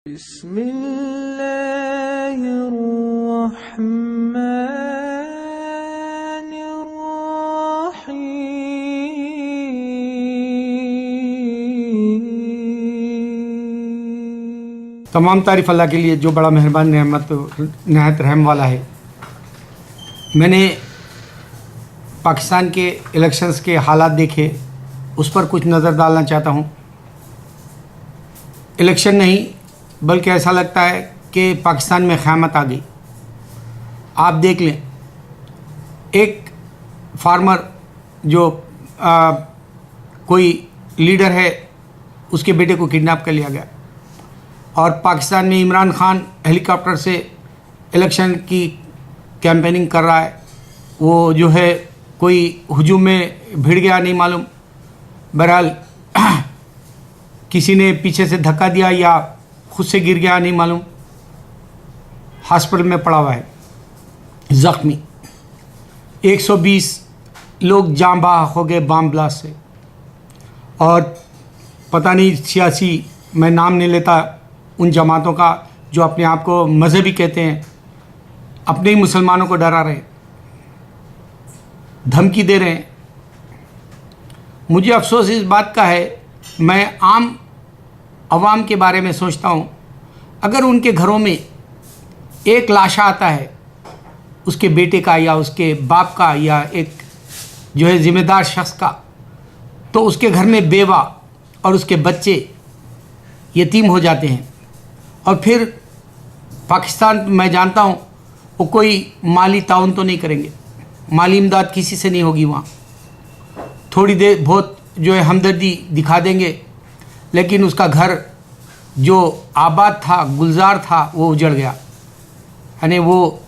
बिस्मिल्लाहिर्रहमानिर्रहीम। तमाम तारीफ़ अल्लाह के लिए जो बड़ा मेहरबान रहमत नहायत रहम वाला है। मैंने पाकिस्तान के इलेक्शंस के हालात देखे, उस पर कुछ नज़र डालना चाहता हूँ। इलेक्शन नहीं बल्कि ऐसा लगता है कि पाकिस्तान में क़यामत आ गई। आप देख लें, एक फार्मर जो कोई लीडर है, उसके बेटे को किडनैप कर लिया गया और पाकिस्तान में इमरान खान हेलीकॉप्टर से इलेक्शन की कैंपेनिंग कर रहा है। वो जो है कोई हुजूम में भिड़ गया, नहीं मालूम। बहरहाल किसी ने पीछे से धक्का दिया या खुद से गिर गया, नहीं मालूम। हॉस्पिटल में पड़ा हुआ है ज़ख्मी। 120 लोग जाँ बाहक हो गए बम ब्लास्ट से। और पता नहीं सियासी, मैं नाम नहीं लेता उन जमातों का जो अपने आप को मजहबी कहते हैं, अपने ही मुसलमानों को डरा रहे, धमकी दे रहे हैं। मुझे अफसोस इस बात का है, मैं आम अवाम के बारे में सोचता हूँ। अगर उनके घरों में एक लाशा आता है, उसके बेटे का या उसके बाप का या एक जो है ज़िम्मेदार शख्स का, तो उसके घर में बेवा और उसके बच्चे यतीम हो जाते हैं। और फिर पाकिस्तान, मैं जानता हूँ, वो कोई माली ताउन तो नहीं करेंगे, माली इमदाद किसी से नहीं होगी वहाँ। थोड़ी देर बहुत जो है हमदर्दी दिखा देंगे, लेकिन उसका घर जो आबाद था, गुलजार था, वो उजड़ गया। यानी वो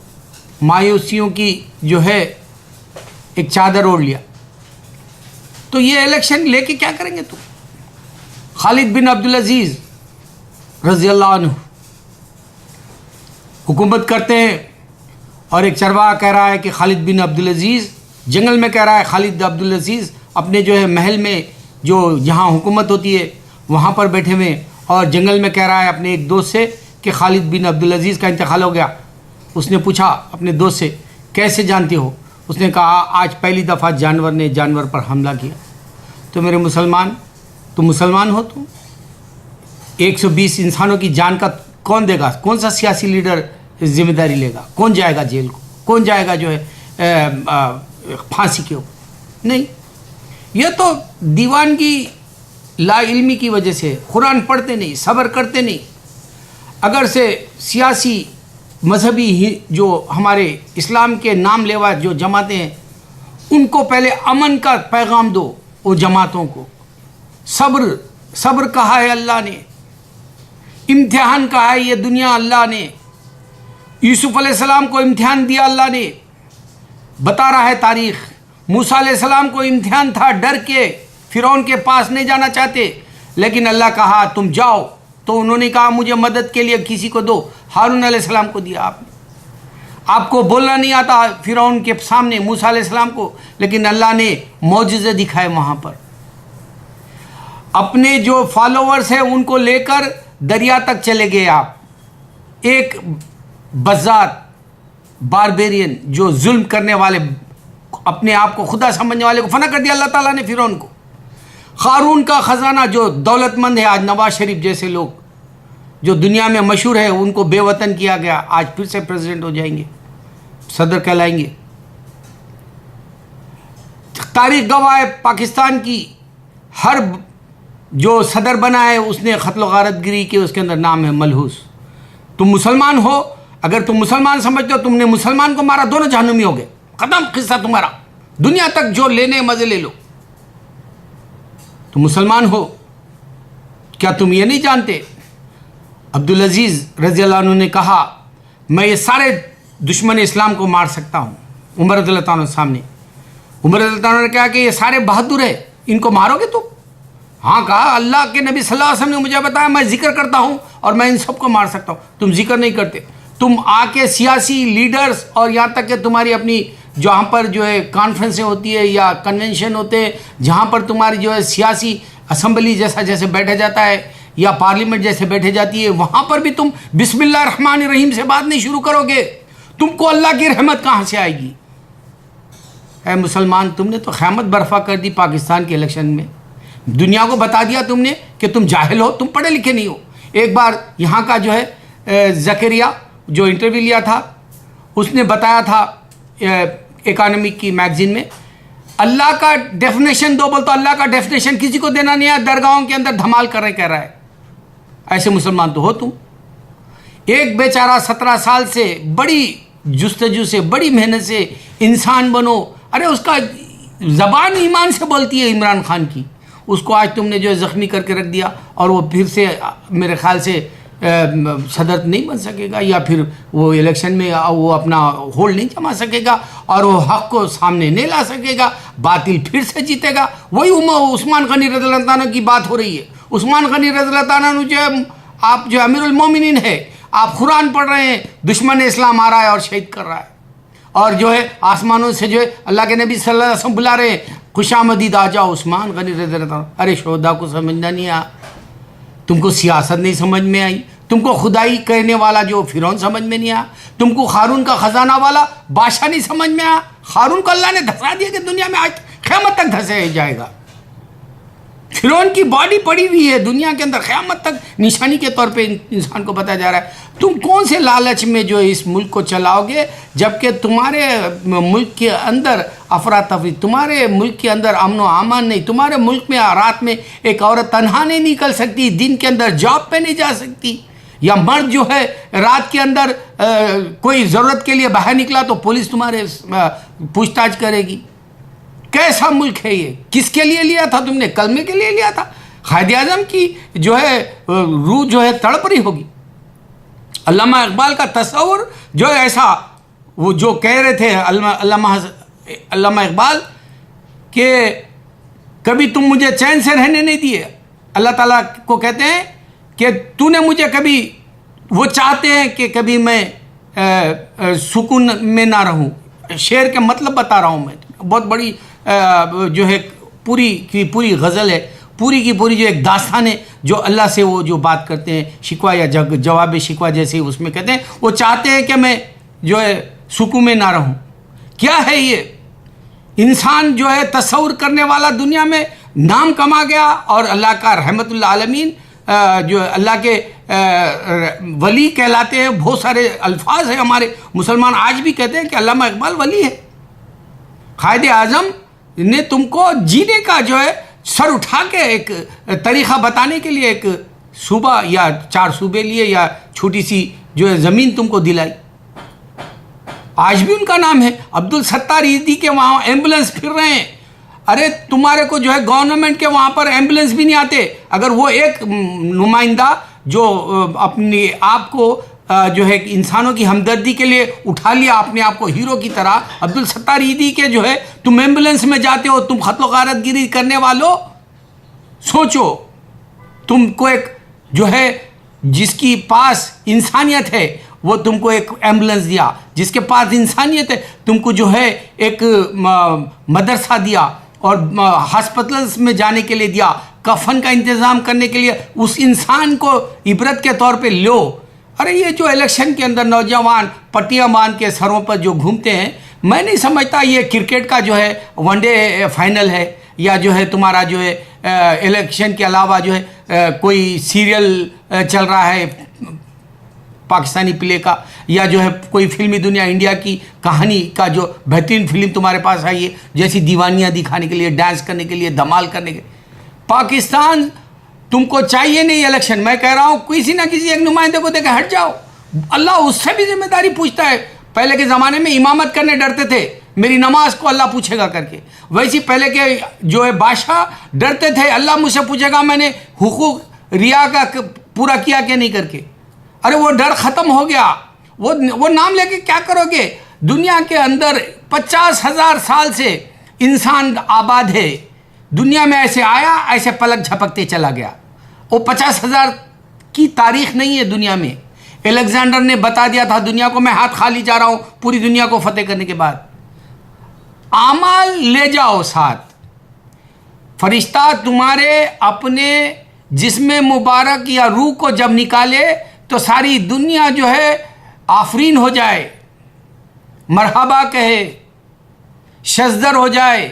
मायूसियों की जो है एक चादर ओढ़ लिया। तो ये इलेक्शन लेके क्या करेंगे तुम? खालिद बिन अब्दुल अजीज़ रज़ी अल्लाह अन्हु हुकूमत करते हैं और एक चरवाहा कह रहा है कि खालिद बिन अब्दुल अजीज़, जंगल में कह रहा है खालिद अब्दुल अजीज़ अपने जो है महल में जो जहाँ हुकूमत होती है वहाँ पर बैठे हुए, और जंगल में कह रहा है अपने एक दोस्त से कि खालिद बिन अब्दुल अजीज़ का इंतकाल हो गया। उसने पूछा अपने दोस्त से, कैसे जानते हो? उसने कहा, आज पहली दफ़ा जानवर ने जानवर पर हमला किया। तो मेरे मुसलमान, तुम मुसलमान हो, तुम 120 इंसानों की जान का कौन देगा? कौन सा सियासी लीडर जिम्मेदारी लेगा? कौन जाएगा जेल को? कौन जाएगा जो है फांसी के ऊपर? नहीं, यह तो दीवानगी ला इल्मी की वजह से, कुरान पढ़ते नहीं, सब्र करते नहीं। अगर से सियासी मजहबी ही जो हमारे इस्लाम के नाम लेवा जो जमातें हैं, उनको पहले अमन का पैगाम दो। वो जमातों को सब्र, सब्र कहा है अल्लाह ने, इम्तिहान कहा है ये दुनिया अल्लाह ने। यूसुफ अलैहिस्सलाम को इम्तिहान दिया अल्लाह ने, बता रहा है तारीख़। मूसा अलैहिस्सलाम को इम्तिहान था, डर के फ़िरौन के पास नहीं जाना चाहते, लेकिन अल्लाह कहा तुम जाओ, तो उन्होंने कहा मुझे मदद के लिए किसी को दो। हारून अलैहिस्सलाम को दिया आपने। आपको बोलना नहीं आता फ़िरौन के सामने, मूसा अलैहिस्सलाम को, लेकिन अल्लाह ने मौजज़े दिखाए वहाँ पर। अपने जो फॉलोअर्स हैं उनको लेकर दरिया तक चले गए आप। एक बज़ार बारबेरियन जो जुल्म करने वाले, अपने आप को खुदा समझने वाले को फना कर दिया अल्लाह ताला ने फ़िरौन को। क़ारून का ख़जाना जो दौलतमंद है, आज नवाज शरीफ जैसे लोग जो दुनिया में मशहूर है, उनको बेवतन किया गया। आज फिर से प्रेसिडेंट हो जाएंगे, सदर कहलाएंगे। तारीख़ गवाह है, पाकिस्तान की हर जो सदर बना है उसने क़त्ल गारतगिरी के, उसके अंदर नाम है मलहूस। तुम मुसलमान हो, अगर तुम मुसलमान समझते हो, तुमने मुसलमान को मारा, दोनों जहन्नमी हो गए, ख़त्म किस्सा तुम्हारा। दुनिया तक जो लेने मज़े ले लो। तुम मुसलमान हो, क्या तुम ये नहीं जानते? अब्दुल अजीज़ रज़ी अल्लाह अन्हु ने कहा, मैं ये सारे दुश्मन इस्लाम को मार सकता हूँ उमर रज़ियल्लाहु अन्हु सामने। उमर रज़ियल्लाहु अन्हु ने कहा कि ये सारे बहादुर है, इनको मारोगे तुम? हाँ कहा, अल्लाह के नबी सल्लल्लाहु अलैहि वसल्लम ने मुझे बताया, मैं जिक्र करता हूँ और मैं इन सबको मार सकता हूँ। तुम जिक्र नहीं करते। तुम आके सियासी लीडर्स और यहाँ तक कि तुम्हारी अपनी जहाँ पर जो है कॉन्फ्रेंसें होती है या कन्वेंशन होते हैं, जहाँ पर तुम्हारी जो है सियासी असम्बली जैसा जैसे बैठा जाता है या पार्लियामेंट जैसे बैठे जाती है, वहाँ पर भी तुम बिस्मिल्लाह रहमान रहीम से बात नहीं शुरू करोगे, तुमको अल्लाह की रहमत कहाँ से आएगी? ऐ मुसलमान, तुमने तो क़यामत बर्फा कर दी पाकिस्तान के इलेक्शन में। दुनिया को बता दिया तुमने कि तुम जाहिल हो, तुम पढ़े लिखे नहीं हो। एक बार यहाँ का जो है ज़करिया जो इंटरव्यू लिया था, उसने बताया था इकोनॉमिक की मैगजीन में, अल्लाह का डेफिनेशन दो, बोल तो अल्लाह का डेफिनेशन किसी को देना नहीं है, दरगाहों के अंदर धमाल कर रहे कह रहा है। ऐसे मुसलमान तो हो तुम। एक बेचारा 17 साल से बड़ी जुस्तजू से, बड़ी मेहनत से इंसान बनो, अरे उसका ज़बान ईमान से बोलती है इमरान खान की, उसको आज तुमने जो है ज़ख्मी करके रख दिया, और वो फिर से मेरे ख्याल से सदर नहीं बन सकेगा, या फिर वो इलेक्शन में वो अपना होल्ड नहीं जमा सकेगा, और वो हक़ को सामने नहीं ला सकेगा, बातिल फिर से जीतेगा। वही उस्मान गनी रज़ियल्लाहु अन्हु की बात हो रही है। उस्मान गनी रज़ियल्लाहु अन्हु जो है, आप जो अमीरुल मोमिनीन है, आप कुरान पढ़ रहे हैं, दुश्मन इस्लाम आ रहा है और शहीद कर रहा है, और जो है आसमानों से जो है अल्लाह के नबी सल्लल्लाहु अलैहि वसल्लम बुला रहे हैं, खुशामदीद आ जाओ उस्मान गनी रज़ियल्लाहु अन्हु। अरे शोहदा को समझना नहीं आया, तुमको सियासत नहीं समझ में आई, तुमको खुदाई कहने वाला जो फिरौन समझ में नहीं आया, तुमको हारून का खजाना वाला बादशाह नहीं समझ में आया। हारून को अल्लाह ने धसा दिया कि दुनिया में आज क़यामत तक धसे जाएगा। फिरौन की बॉडी पड़ी हुई है दुनिया के अंदर, क़यामत तक निशानी के तौर पे इंसान को बताया जा रहा है। तुम कौन से लालच में जो इस मुल्क को चलाओगे, जबकि तुम्हारे मुल्क के अंदर अफरा तफरी, तुम्हारे मुल्क के अंदर अमन व अमान नहीं, तुम्हारे मुल्क में रात में एक औरत तन्हा नहीं निकल सकती, दिन के अंदर जॉब पे नहीं जा सकती, या मर्द जो है रात के अंदर कोई ज़रूरत के लिए बाहर निकला तो पुलिस तुम्हारे पूछताछ करेगी। कैसा मुल्क है ये? किसके लिए लिया था तुमने? कलमे के लिए लिया था? कायदे आज़म की जो है रूह जो है तड़प रही होगी। अल्लामा इकबाल का तस्वुर जो है ऐसा, वो जो कह रहे थे अल्लामा इकबाल कि कभी तुम मुझे चैन से रहने नहीं दिए। अल्लाह ताला को कहते हैं कि तूने मुझे कभी, वो चाहते हैं कि कभी मैं सुकून में ना रहूं। शेर के मतलब बता रहा हूं मैं, बहुत बड़ी जो है पूरी की पूरी गज़ल है, पूरी की पूरी जो एक दास्तान है, जो अल्लाह से वो जो बात करते हैं, शिकवा या जवाब शिकवा जैसे उसमें कहते हैं, वो चाहते हैं कि मैं जो है सुकून में ना रहूं। क्या है ये? इंसान जो है तस्वुर करने वाला दुनिया में नाम कमा गया, और अल्लाह का रहमतुल आलमीन जो अल्लाह के वली कहलाते हैं। बहुत सारे अल्फाज हैं, हमारे मुसलमान आज भी कहते हैं कि अल्लामा इकबाल वली है। कायदे आज़म ने तुमको जीने का जो है सर उठा के एक तरीक़ा बताने के लिए एक सूबा या 4 सूबे लिए, या छोटी सी जो है ज़मीन तुमको दिलाई। आज भी उनका नाम है। अब्दुल सत्तार ईदी के वहाँ एम्बुलेंस फिर रहे हैं। अरे तुम्हारे को जो है गवर्नमेंट के वहाँ पर एम्बुलेंस भी नहीं आते। अगर वो एक नुमाइंदा जो अपने आप को जो है इंसानों की हमदर्दी के लिए उठा लिया अपने आप को हीरो की तरह, अब्दुल सत्तार ईदी के जो है, तुम एम्बुलेंस में जाते हो, तुम खत्लो गारतगिरी करने वालों, सोचो तुमको एक जो है जिसकी पास इंसानियत है वो तुमको एक एम्बुलेंस दिया, जिसके पास इंसानियत है तुमको जो है एक मदरसा दिया, और हॉस्पिटल में जाने के लिए दिया, कफन का इंतज़ाम करने के लिए उस इंसान को इबरत के तौर पे लो। अरे ये जो इलेक्शन के अंदर नौजवान पट्टियाँ बांध के सरों पर जो घूमते हैं, मैं नहीं समझता ये क्रिकेट का जो है वनडे फाइनल है, या जो है तुम्हारा जो है इलेक्शन के अलावा जो है कोई सीरियल चल रहा है पाकिस्तानी प्ले का, या जो है कोई फिल्मी दुनिया इंडिया की कहानी का जो बेहतरीन फिल्म तुम्हारे पास आई है, जैसी दीवानियाँ दिखाने के लिए, डांस करने के लिए, धमाल करने के। पाकिस्तान तुमको चाहिए नहीं इलेक्शन। मैं कह रहा हूँ किसी ना किसी एक नुमाइंदे को देकर हट जाओ, अल्लाह उससे भी जिम्मेदारी पूछता है। पहले के ज़माने में इमामत करने डरते थे, मेरी नमाज को अल्लाह पूछेगा करके, वैसे पहले के जो है बादशाह डरते थे, अल्लाह मुझसे पूछेगा मैंने हुकूक रिया का पूरा किया कि नहीं करके। अरे वो डर ख़त्म हो गया। वो नाम लेके क्या करोगे? दुनिया के अंदर 50,000 साल से इंसान आबाद है, दुनिया में ऐसे आया ऐसे पलक झपकते चला गया। वो 50,000 की तारीख नहीं है दुनिया में। अलेक्जेंडर ने बता दिया था दुनिया को, मैं हाथ खाली जा रहा हूं पूरी दुनिया को फतेह करने के बाद। आमाल ले जाओ साथ, फरिश्ता तुम्हारे अपने जिसमें मुबारक या रूह को जब निकाले तो सारी दुनिया जो है आफरीन हो जाए, मरहबा कहे, शजदर हो जाए।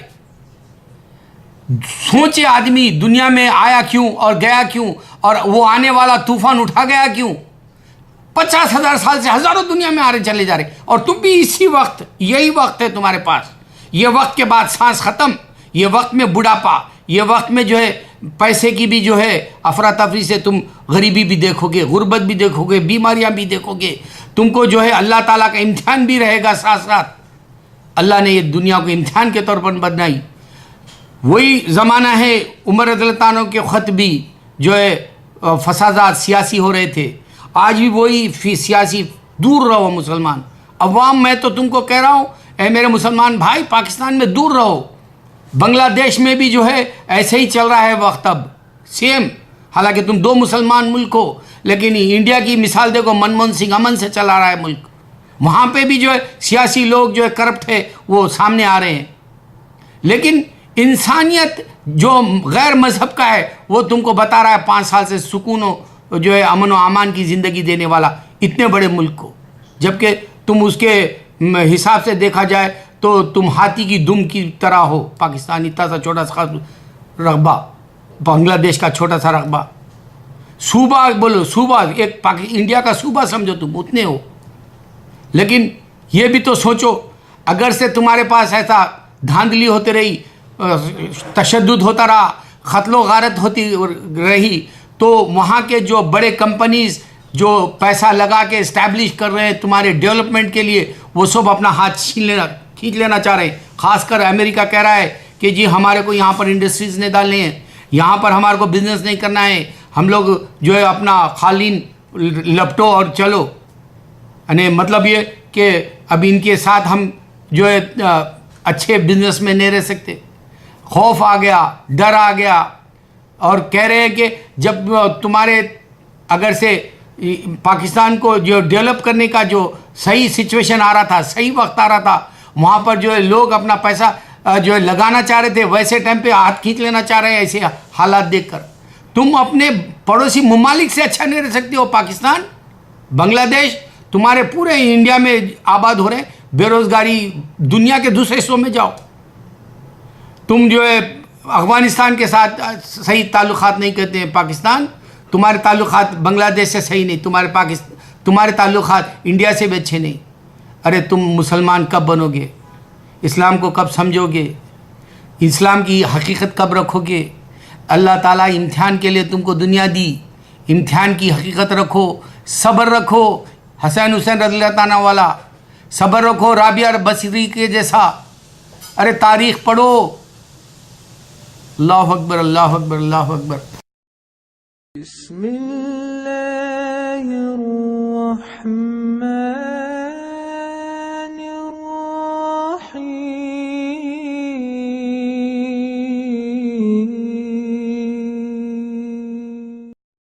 सोचे आदमी दुनिया में आया क्यों और गया क्यों, और वो आने वाला तूफान उठा गया क्यों। 50,000 साल से हजारों दुनिया में आ रहे चले जा रहे, और तुम भी इसी वक्त, यही वक्त है तुम्हारे पास। ये वक्त के बाद सांस खत्म, ये वक्त में बुढ़ापा, ये वक्त में जो है पैसे की भी जो है अफरा तफरी से तुम गरीबी भी देखोगे, गुर्बत भी देखोगे, बीमारियां भी देखोगे। तुमको जो है अल्लाह ताला का इम्तिहान भी रहेगा साथ साथ। अल्लाह ने ये दुनिया को इम्तिहान के तौर पर बनाई। वही ज़माना है उमर रज़ियल्लाहु अन्हु के ख़त भी जो है फसादात सियासी हो रहे थे। आज भी वही सियासी, दूर रहो मुसलमान अवाम। मैं तो तुमको कह रहा हूँ ए मेरे मुसलमान भाई, पाकिस्तान में दूर रहो। बांग्लादेश में भी जो है ऐसे ही चल रहा है वक्त अब सेम। हालांकि तुम दो मुसलमान मुल्क हो, लेकिन इंडिया की मिसाल देखो, मनमोहन सिंह अमन से चला रहा है मुल्क। वहाँ पे भी जो है सियासी लोग जो है करप्ट है वो सामने आ रहे हैं। लेकिन इंसानियत जो गैर मजहब का है वो तुमको बता रहा है 5 साल से सुकून जो है अमन व अमान की ज़िंदगी देने वाला इतने बड़े मुल्क को, जबकि तुम उसके हिसाब से देखा जाए तो तुम हाथी की दुम की तरह हो। पाकिस्तान इतना सा छोटा सा रकबा, बांग्लादेश का छोटा सा रकबा, सूबा बोलो, सूबा एक इंडिया का सूबा समझो तुम, उतने हो। लेकिन ये भी तो सोचो, अगर से तुम्हारे पास ऐसा धांधली होती रही, तशद्दुद होता रहा, क़त्लो गारत होती रही, तो वहाँ के जो बड़े कंपनीज़ जो पैसा लगा के इस्टेब्लिश कर रहे हैं तुम्हारे डेवलपमेंट के लिए, वो सब अपना हाथ खींच लेना चाह रहे हैं। ख़ासकर अमेरिका कह रहा है कि जी हमारे को यहाँ पर इंडस्ट्रीज़ नहीं डालने हैं, यहाँ पर हमारे को बिज़नेस नहीं करना है, हम लोग जो है अपना खालीन लपटो और चलो। यानी मतलब ये कि अब इनके साथ हम जो है अच्छे बिजनेस में नहीं रह सकते। खौफ आ गया, डर आ गया, और कह रहे हैं कि जब तुम्हारे अगर से पाकिस्तान को जो डेवलप करने का जो सही सिचुएशन आ रहा था, सही वक्त आ रहा था, वहाँ पर जो है लोग अपना पैसा जो है लगाना चाह रहे थे, वैसे टाइम पे हाथ खींच लेना चाह रहे हैं। ऐसे हालात देखकर तुम अपने पड़ोसी ममालिक से अच्छा नहीं रह सकते हो। पाकिस्तान, बांग्लादेश तुम्हारे पूरे इंडिया में आबाद हो रहे, बेरोज़गारी दुनिया के दूसरे हिस्सों में जाओ। तुम जो है अफ़गानिस्तान के साथ सही ताल्लुक़ात नहीं करते हैं, पाकिस्तान तुम्हारे ताल्लुक़ात बांग्लादेश से सही नहीं, तुम्हारे ताल्लुक़ात इंडिया से भी अच्छे नहीं। अरे तुम मुसलमान कब बनोगे? इस्लाम को कब समझोगे? इस्लाम की हकीकत कब रखोगे? अल्लाह ताला इम्तिहान के लिए तुमको दुनिया दी, इम्तिहान की हकीकत रखो, सब्र रखो। हसन हुसैन रज़ियल्लाहु अन्हु वाला सब्र रखो, राबिया बसरी के जैसा। अरे तारीख़ पढ़ो। अल्लाहु अकबर, अल्लाहु अकबर, अल्लाहु अकबर।